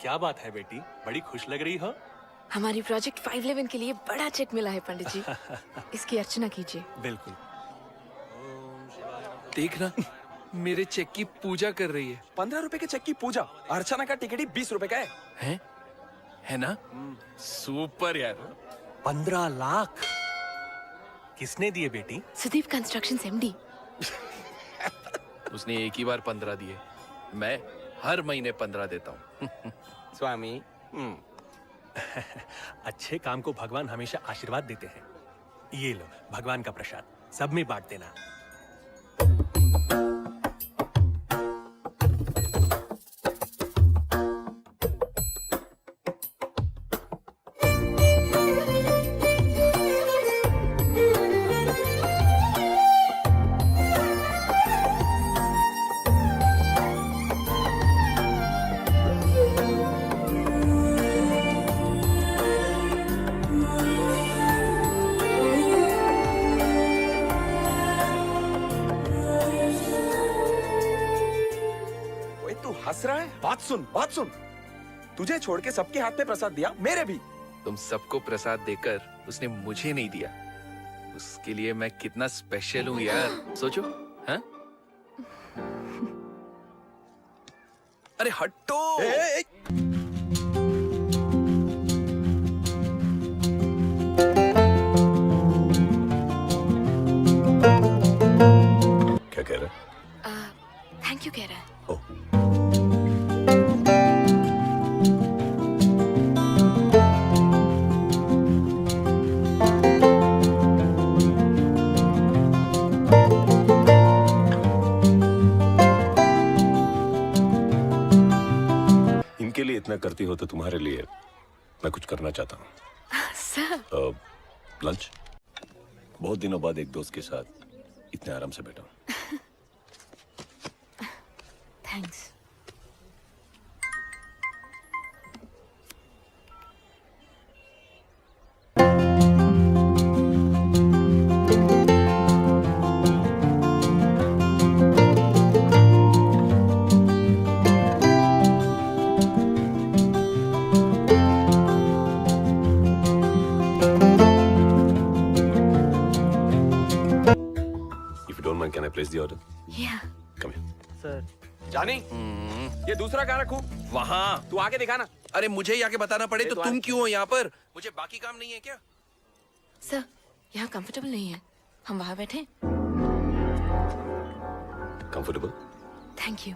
क्या बात है बेटी, बड़ी खुश लग रही हो। हमारी प्रोजेक्ट 511 के लिए बड़ा चेक मिला है पंडित जी। इसकी अर्चना कीजिए। बिल्कुल। देखना, मेरे चेक की पूजा कर रही है। 15 रुपए के चेक की पूजा, अर्चना का टिकट ही 20 रुपए का है ना? सुपर यार। 15 लाख किसने दिए बेटी? Sudeep construction MD. उसने एक ही बार 15 दिए, मैं हर महीने 15 देता हूँ। स्वामी। अच्छे काम को भगवान हमेशा आशीर्वाद देते हैं। ये लो भगवान का प्रसाद, सब में बांट देना। हंस रहा है? बात सुन। तुझे छोड़ के सबके हाथ में प्रसाद दिया, मेरे भी। तुम सबको प्रसाद देकर उसने मुझे नहीं दिया। उसके लिए मैं कितना स्पेशल हूँ यार, सोचो। हाँ? अरे हटो। क्या कह रहा है? थैंक यू कह रहा है। इनके लिए इतना करती हो तो तुम्हारे लिए मैं कुछ करना चाहता हूँ। सर। लंच? बहुत दिनों बाद एक दोस्त के साथ इतने आराम से बैठा हूँ। Thanks. Can I place the order? Yeah. Come here. Sir. जानी, ये दूसरा कहाँ रखूं? वहाँ। तू आके दिखा ना। अरे मुझे ही आके बताना पड़े तो तुम क्यों हो यहाँ पर? मुझे बाकी काम नहीं है क्या? सर, यहाँ कंफर्टेबल नहीं है, हम वहाँ बैठे। Comfortable? Thank you.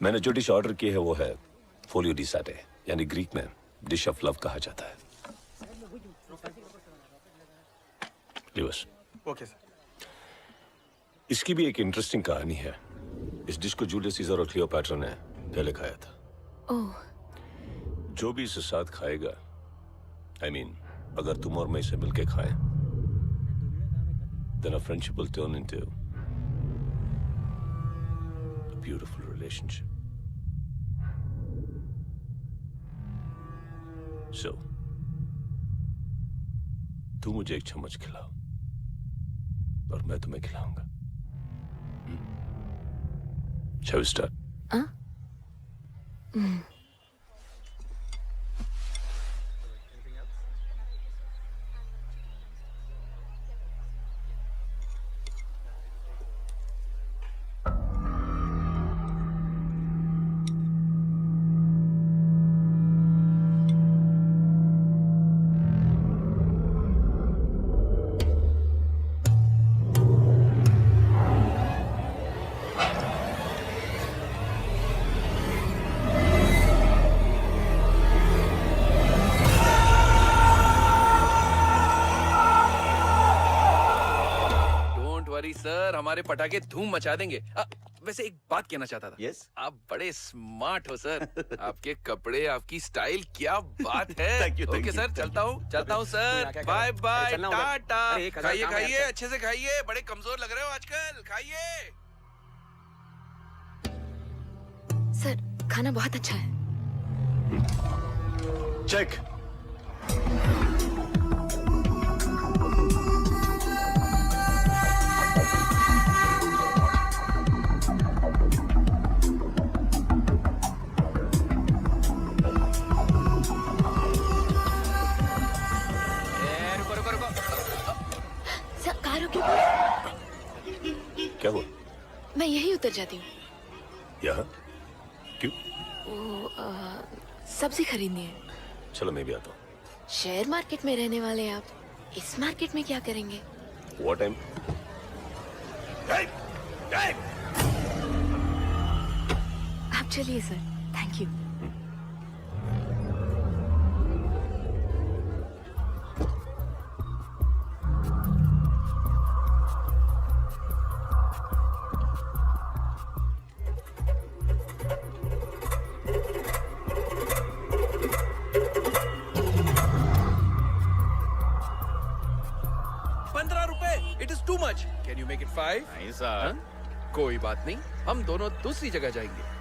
मैंने जो डिश ऑर्डर की है वो है फोलियो डी साटे, यानी ग्रीक में डिश ऑफ लव कहा जाता है। लिवस। Okay sir. इसकी भी एक इंटरेस्टिंग कहानी है। इस डिश को जूलियस सीजर और क्लियोपैट्रा ने पहले खाया था। ओह। जो भी इसे साथ खाएगा, I mean, अगर तुम और मैं इसे मिलके खाएं, then our friendship will turn into a beautiful relationship. So, तू मुझे एक चम्मच खिलाओ और मैं तुम्हें खिलाऊंगा। Shall we start? सर, हमारे पटाखे धूम मचा देंगे। वैसे एक बात कहना चाहता था। Yes? आप बड़े स्मार्ट हो सर। आपके कपड़े, आपकी स्टाइल, क्या बात है। Thank you, thank okay you. Sir, चलता हूँ सर। Bye bye, Tata. खाइए खाइए, अच्छे से खाइए। बड़े कमजोर लग रहे हो आजकल, खाइए। सर, खाना बहुत अच्छा है। चेक। क्या हुआ? मैं यही उतर जाती हूँ। यहाँ? क्यों? वो सब्जी खरीदनी है। चलो मैं भी आता हूँ। शेयर मार्केट में रहने वाले हैं आप, इस मार्केट में क्या करेंगे? What time? Hey! Hey! आप चलिए sir, thank you. ₹15 it is too much. Can you make it 5? नहीं सर। कोई बात नहीं, हम दोनों दूसरी जगह जाएंगे।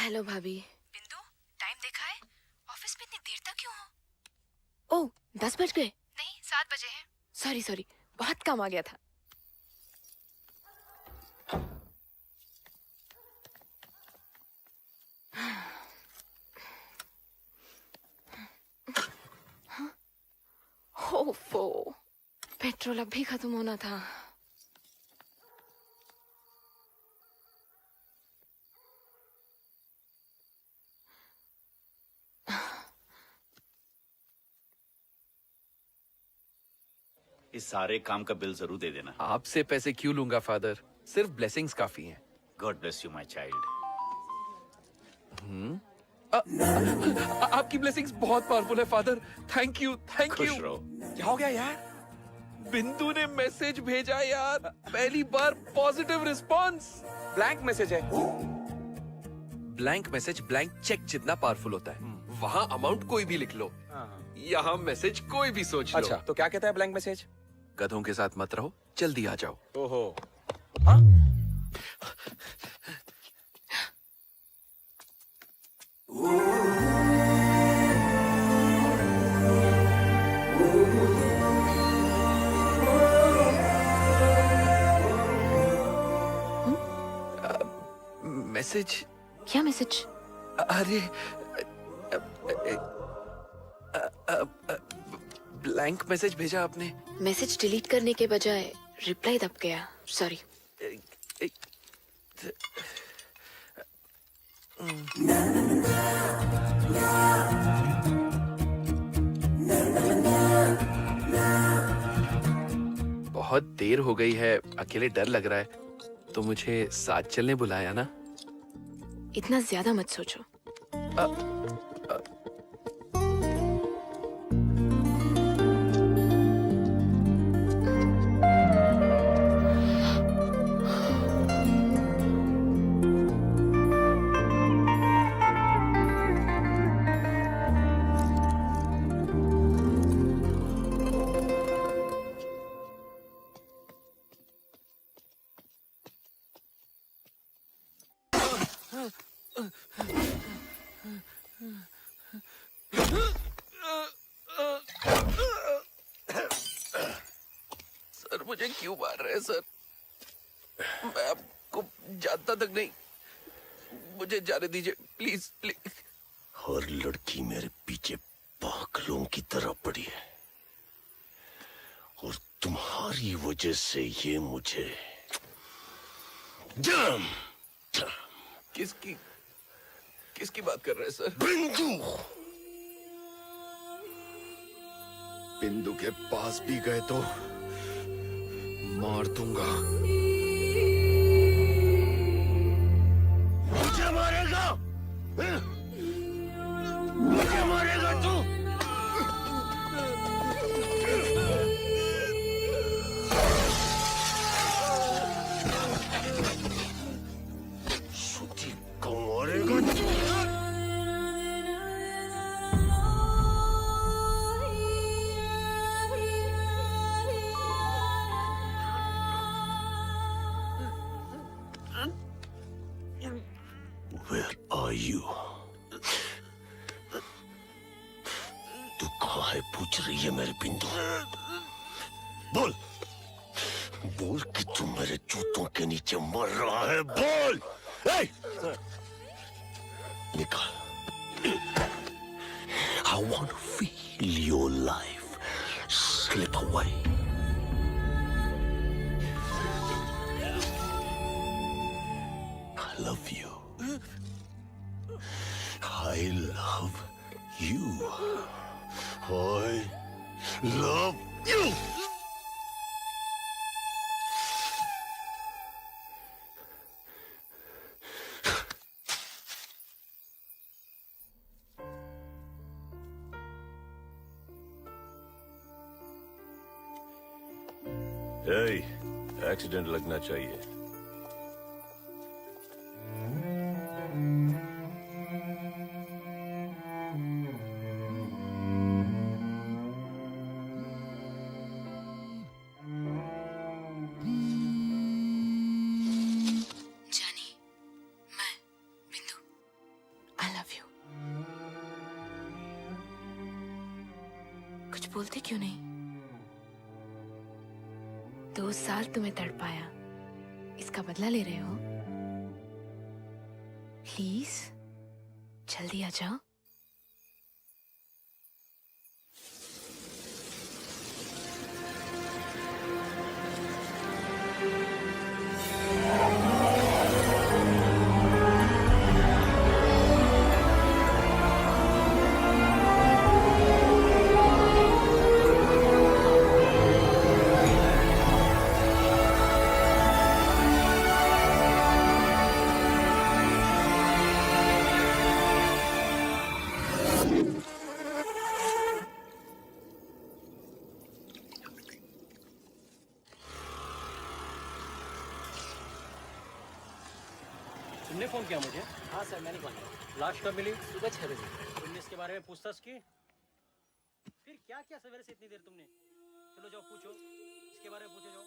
हेलो भाभी। बिंदु, टाइम देखा है? ऑफिस में इतनी देर तक क्यों हो? ओह, 10 बज गए। नहीं, 7 बजे हैं। सॉरी सॉरी, बहुत काम आ गया था। ओफो, पेट्रोल अब भी खत्म होना था। इस सारे काम का बिल जरूर दे देना। आपसे पैसे क्यों लूंगा फादर, सिर्फ ब्लेसिंग्स काफी हैं। God bless you my child. आपकी ब्लेसिंग्स बहुत पावरफुल है फादर। थैंक यू, थैंक खुश यू। रहो। क्या हो गया यार? बिंदु ने मैसेज भेजा यार, पहली बार पॉजिटिव रिस्पांस। ब्लैंक मैसेज है। ब्लैंक मैसेज ब्लैंक चेक जितना पावरफुल होता है। वहाँ अमाउंट कोई भी लिख लो, यहाँ मैसेज कोई भी सोच लो। अच्छा, तो क्या कहता है ब्लैंक मैसेज? गधों के साथ मत रहो, जल्दी आ जाओ। ओहो। मैसेज? क्या मैसेज? अरे ब्लैंक मैसेज भेजा आपने। मैसेज डिलीट करने के बजाय रिप्लाई दब गया, सॉरी। बहुत देर हो गई है, अकेले डर लग रहा है, तो मुझे साथ चलने बुलाया ना। इतना ज्यादा मत सोचो। सर मुझे क्यों मार रहे हैं सर? मैं आपको जानता तक नहीं, मुझे जाने दीजिए प्लीज प्लीज। और लड़की मेरे पीछे पागलों की तरह पड़ी है, और तुम्हारी वजह से ये मुझे जाम। किसकी किसकी बात कर रहे हैं सर? बिंदु। बिंदु के पास भी गए तो मार दूंगा। मुझे मारेगा? हैं? मुझे मारेगा तू? श्रुति को मारेगा तू? यू। तू कहाँ है पूछ रही है मेरे बिंदु? बोल बोल कि तू मेरे जूतों के नीचे मर रहा है, बोल। निकाल। I want to feel your life slip away. I love you. I love you. I love you. Accident लगना चाहिए। जानी, मैं बिंदु। I love you. कुछ बोलते क्यों नहीं? 2 साल तुम्हें तड़पाया, इसका बदला ले रहे हो? प्लीज जल्दी आ जाओ। तुमने फोन किया मुझे? हाँ सर, मैंने फोन किया। लाश कब मिली? सुबह 6 बजे। तुमने इसके बारे में पूछताछ की? फिर क्या क्या सवेरे से इतनी देर तुमने? चलो जाओ पूछो, इसके बारे में पूछो जाओ।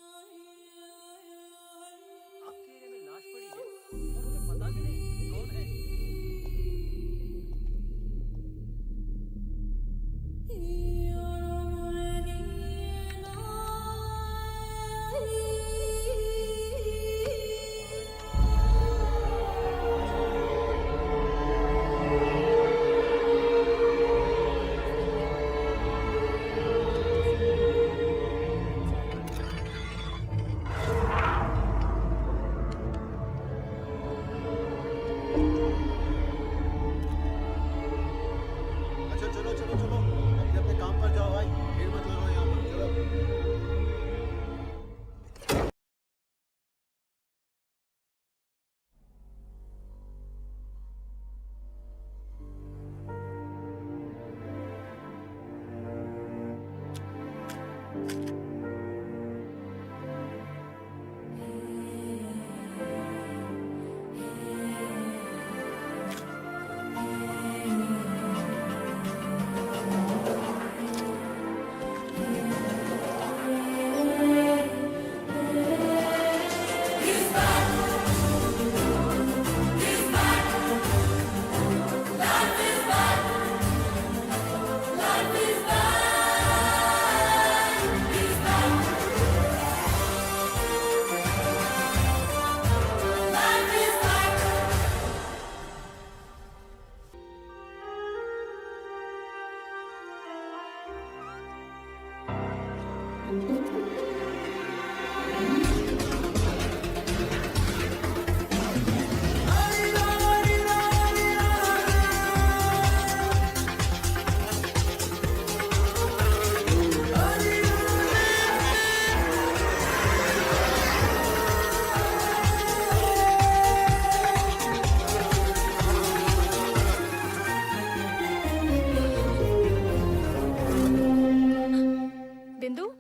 आपके एरिया में लाश पड़ी है और मुझे पता भी नहीं कौन है।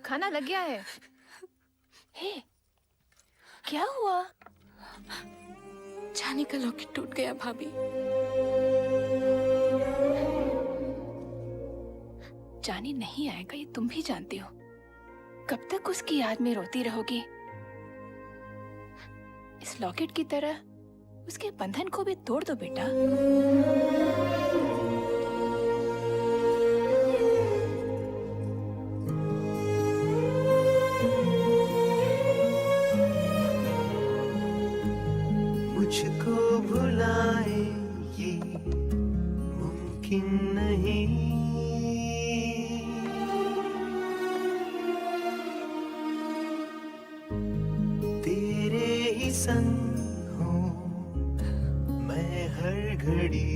खाना लग गया है। हे, क्या हुआ? जानी का लॉकेट टूट गया भाभी। जानी नहीं आएगा ये तुम भी जानती हो। कब तक उसकी याद में रोती रहोगी? इस लॉकेट की तरह उसके बंधन को भी तोड़ दो बेटा। मुझको भुलाए ये मुमकिन नहीं। तेरे ही संग हूँ मैं हर घड़ी।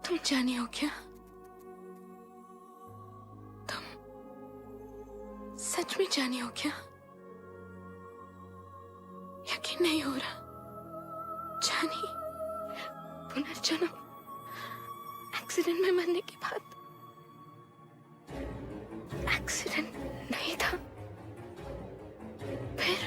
तुम जानी हो क्या? तुम सच में जानी हो क्या? यकीन नहीं हो रहा। जानी पुनर्जन्म, एक्सीडेंट में मरने के बाद। एक्सीडेंट नहीं था, फिर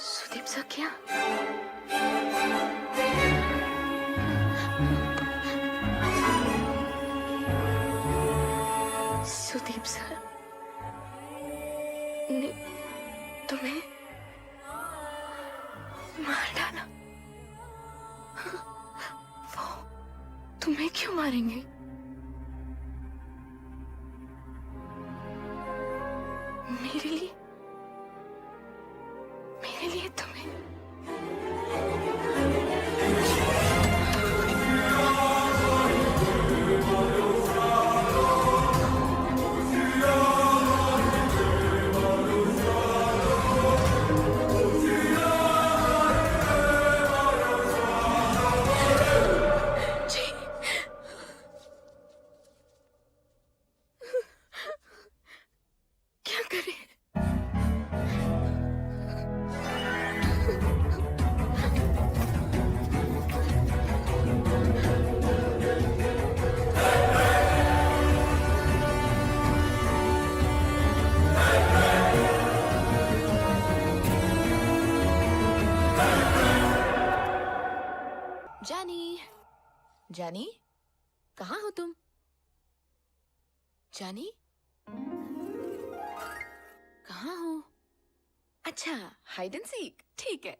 सुदीप सा क्या? सुदीप सर ने तुम्हें मार डाला। वो तुम्हें क्यों मारेंगे? मेरे लिए तुम्हें जी क्या करें? जानी, जानी, कहाँ हो तुम? जानी, कहाँ हो? अच्छा, हाइड एंड सीक, ठीक है।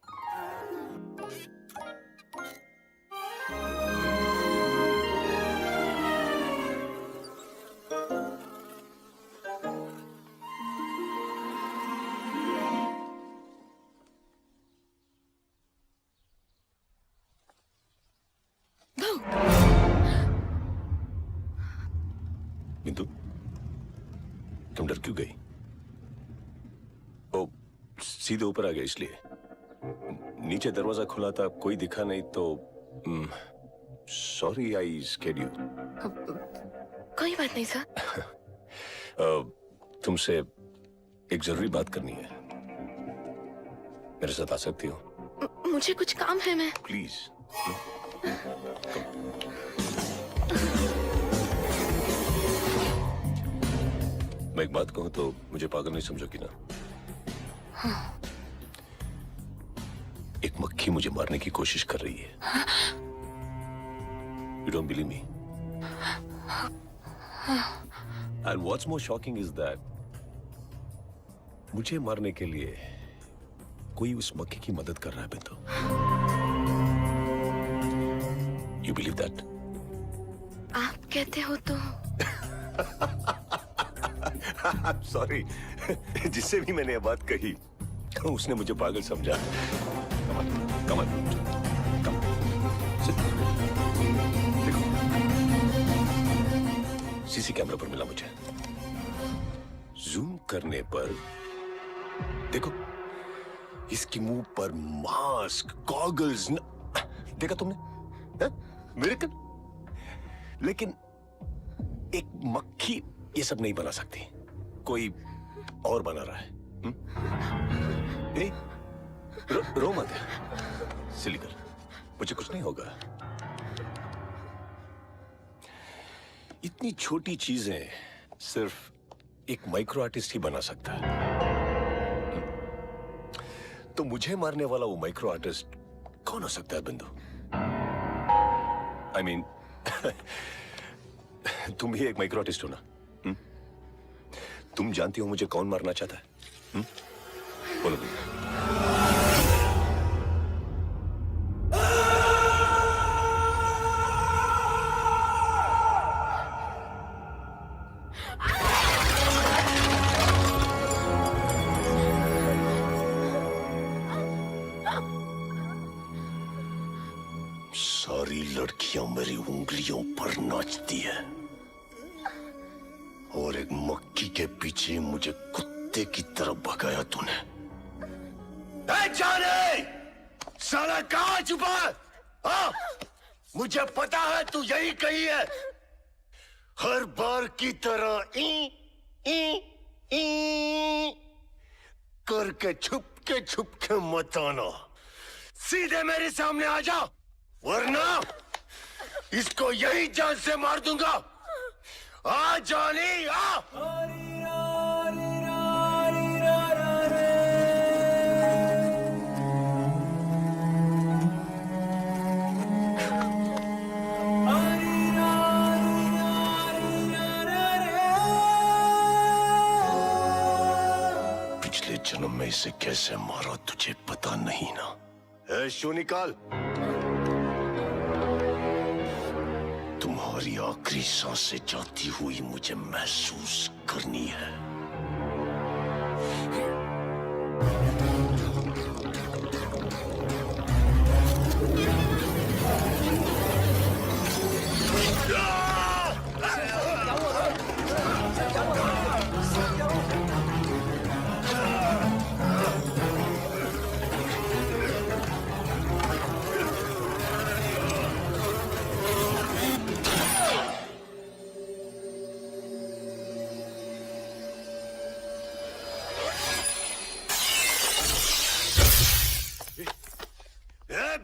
बिंदु, तुम डर क्यों गई? ओ, सीधे ऊपर आ गया इसलिए। नीचे दरवाजा खुला था, कोई दिखा नहीं तो सॉरी आई स्कैर्ड यू। कोई बात नहीं सर। तुमसे एक जरूरी बात करनी है। मेरे साथ आ सकती हो? मुझे कुछ काम है, मैं प्लीज। मैं एक बात कहूं तो मुझे पागल नहीं समझोगी ना? एक मक्खी मुझे मारने की कोशिश कर रही है। You don't believe me? And what's more shocking is that मुझे मारने के लिए कोई उस मक्खी की मदद कर रहा है बिंदु। You believe that? आप कहते हो तो I'm sorry. जिससे भी मैंने ये बात कही उसने मुझे पागल समझा। Come on. Come. Sit. देखो, सीसी कैमरा पर मिला मुझे। जूम करने पर देखो, इसके मुंह पर मास्क, गॉगल्स, देखा तुमने? मिरेकल। लेकिन एक मक्खी ये सब नहीं बना सकती, कोई और बना रहा है। ए, रो मत, सिली गर्ल, मुझे कुछ नहीं होगा। इतनी छोटी चीजें सिर्फ एक माइक्रो आर्टिस्ट ही बना सकता है। तो मुझे मारने वाला वो माइक्रो आर्टिस्ट कौन हो सकता है बिंदु? I mean, तुम भी एक माइक्रो आर्टिस्ट हो ना? तुम जानती हो मुझे कौन मारना चाहता है? बोलो बिंदु। सारी लड़कियां मेरी उंगलियों पर नाचती है और एक मक्खी के पीछे मुझे कुत्ते की तरफ भगाया तूने। जाने साला कहाँ छुपा है? हाँ? मुझे पता है तू यही कही है। हर बार की तरह ई करके छुप के मत आना। सीधे मेरे सामने आ जा, वरना इसको यही जान से मार दूंगा। आ जानी आ। पिछले जन्म में इसे कैसे मारा तुझे पता नहीं ना? ए, शो निकाल। तुम्हारी आखिरी सांसें जाती हुई मुझे महसूस करनी है।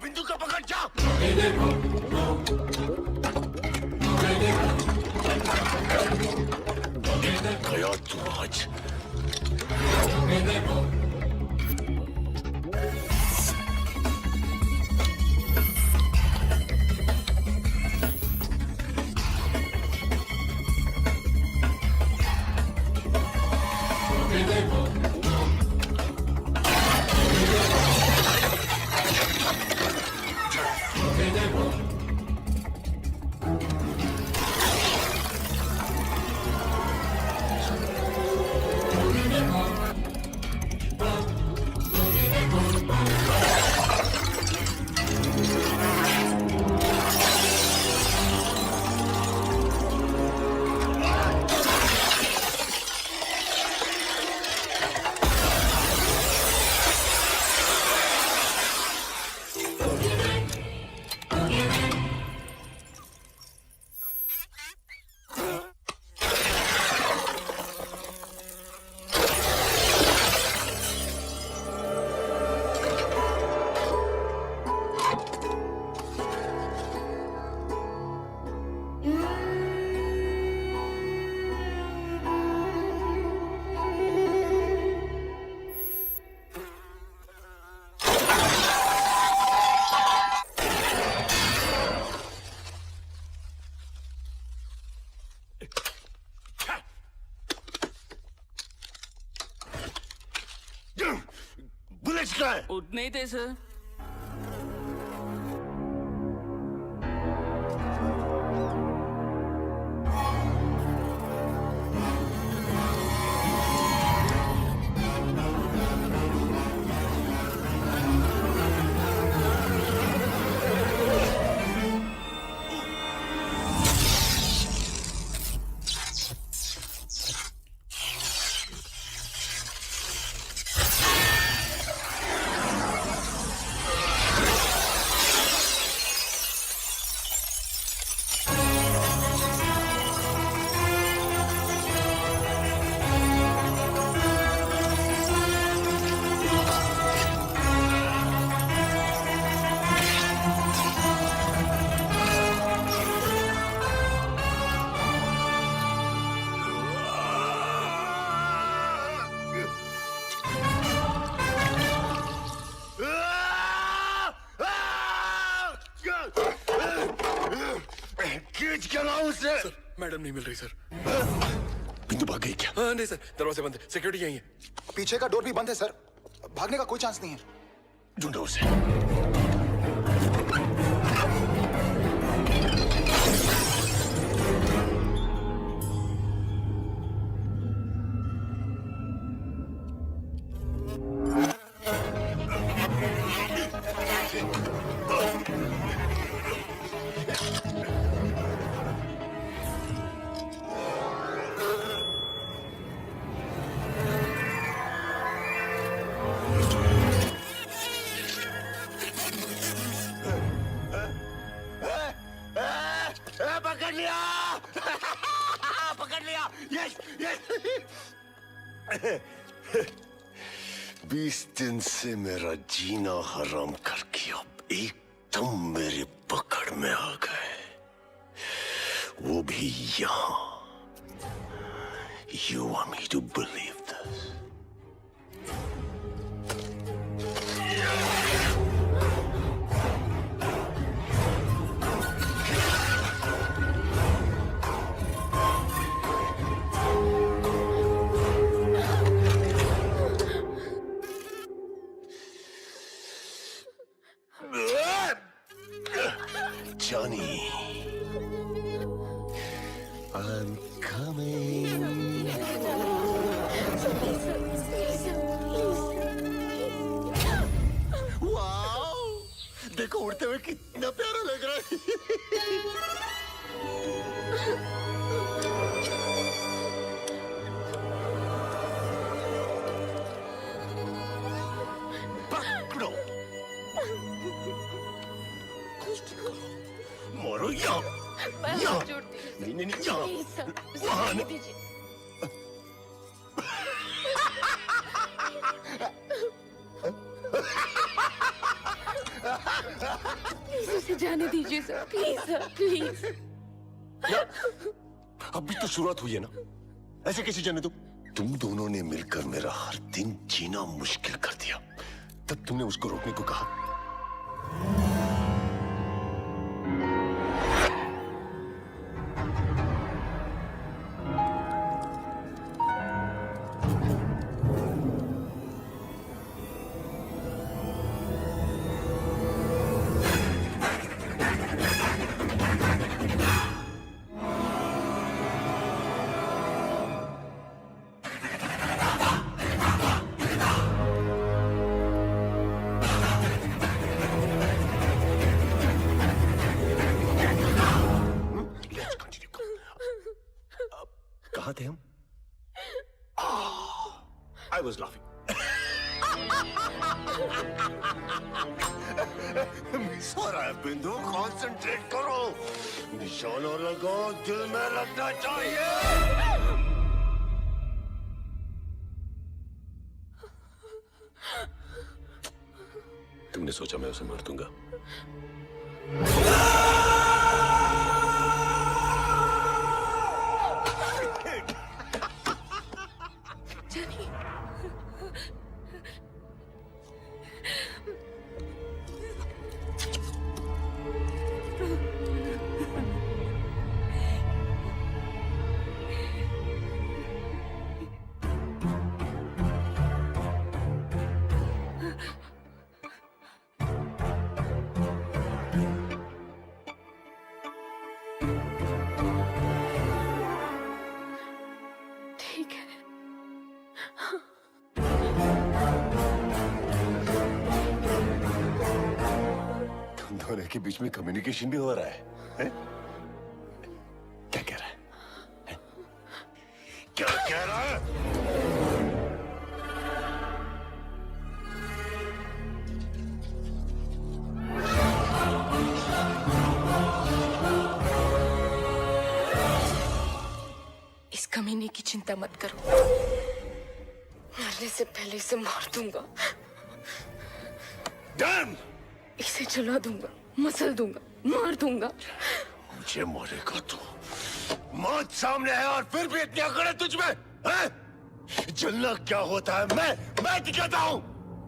बिंदु का पकड़ जा। गया तू आज। पूछना है? उतने ही थे सर। खींच के लाओ उसे। मैडम नहीं मिल रही सर। बिंदु भाग गई क्या? हाँ नहीं सर, दरवाजे बंद है, सिक्योरिटी यहीं है। पीछे का डोर भी बंद है सर, भागने का कोई चांस नहीं है। ढूंढो उसे। पकड़ लिया। पकड़ लिया। Yes yes. 20 दिन से मेरा जीना हराम करके अब एकदम मेरे पकड़ में आ गए, वो भी यहाँ। You want me to believe this? Johnny, I'm coming. Wow, देखो उड़ते हुए कितना प्यारा लग रहा है। पकड़ो। मारो यहाँ। यहाँ। नहीं नहीं नहीं यहाँ। वहाँ ना। उसे जाने दीजिए सर, प्लीज सर, प्लीज। अभी तो शुरुआत हुई है ना, ऐसे कैसे जाने दो? तुम दोनों ने मिलकर मेरा हर दिन जीना मुश्किल कर दिया, तब तुमने उसको रोकने को कहा। कहाँ थे हम? I was laughing. मिस हो रहा है बिंदु, कॉन्सेंट्रेट करो। निशाना लगाओ, दिल में लगना चाहिए। तुमने सोचा मैं उसे मार दूंगा? दोनों के बीच में कम्युनिकेशन भी हो रहा है? क्या कह रहा है? हैं? क्या कह रहा है? इस कमीने की चिंता मत करो, मरने से पहले इसे मार दूंगा। Damn! इसे जला दूंगा, मसल दूंगा, मार दूंगा। मुझे मारेगा तू? मौत सामने है और फिर भी इतनी अकड़ है तुझमें? हैं? जलना क्या होता है? मैं दिखाता हूँ।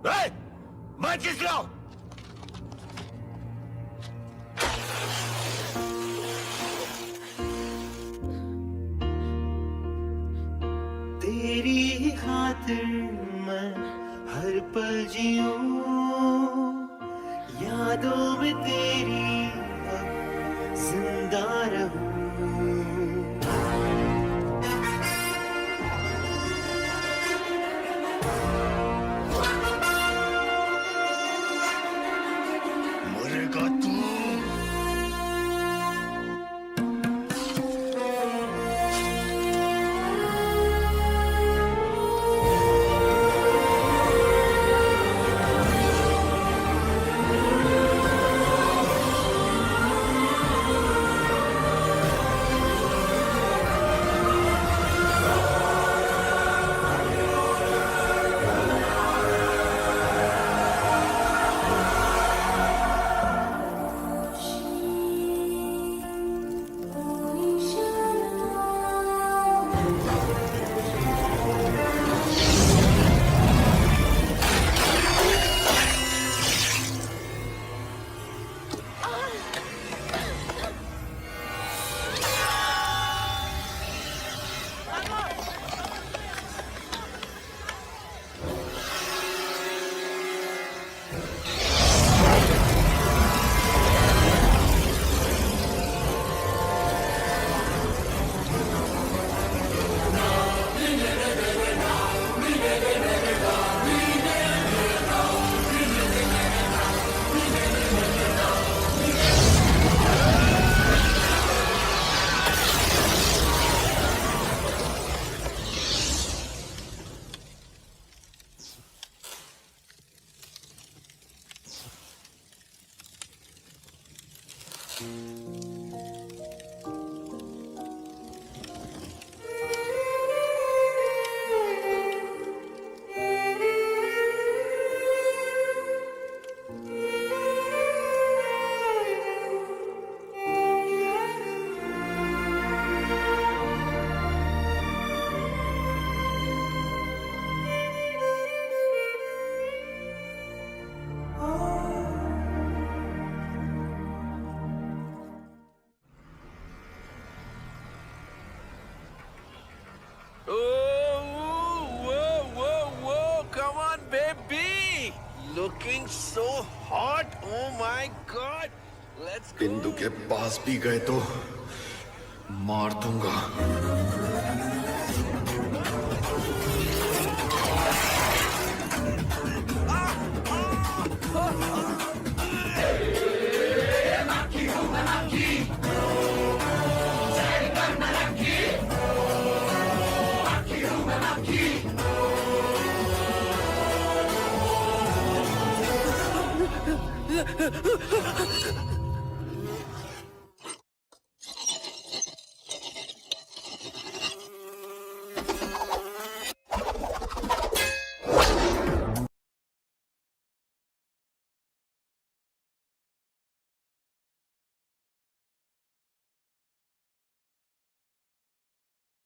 हैं? मैं जिस रहा हूँ। तेरी ही खातिर मैं हर पल जीऊं, यादों में तेरी अब जिंदा रहूं। मरेगा तू? Looking so hot. Oh my God. Let's go. बिंदु के पास भी गए तो मार दूंगा।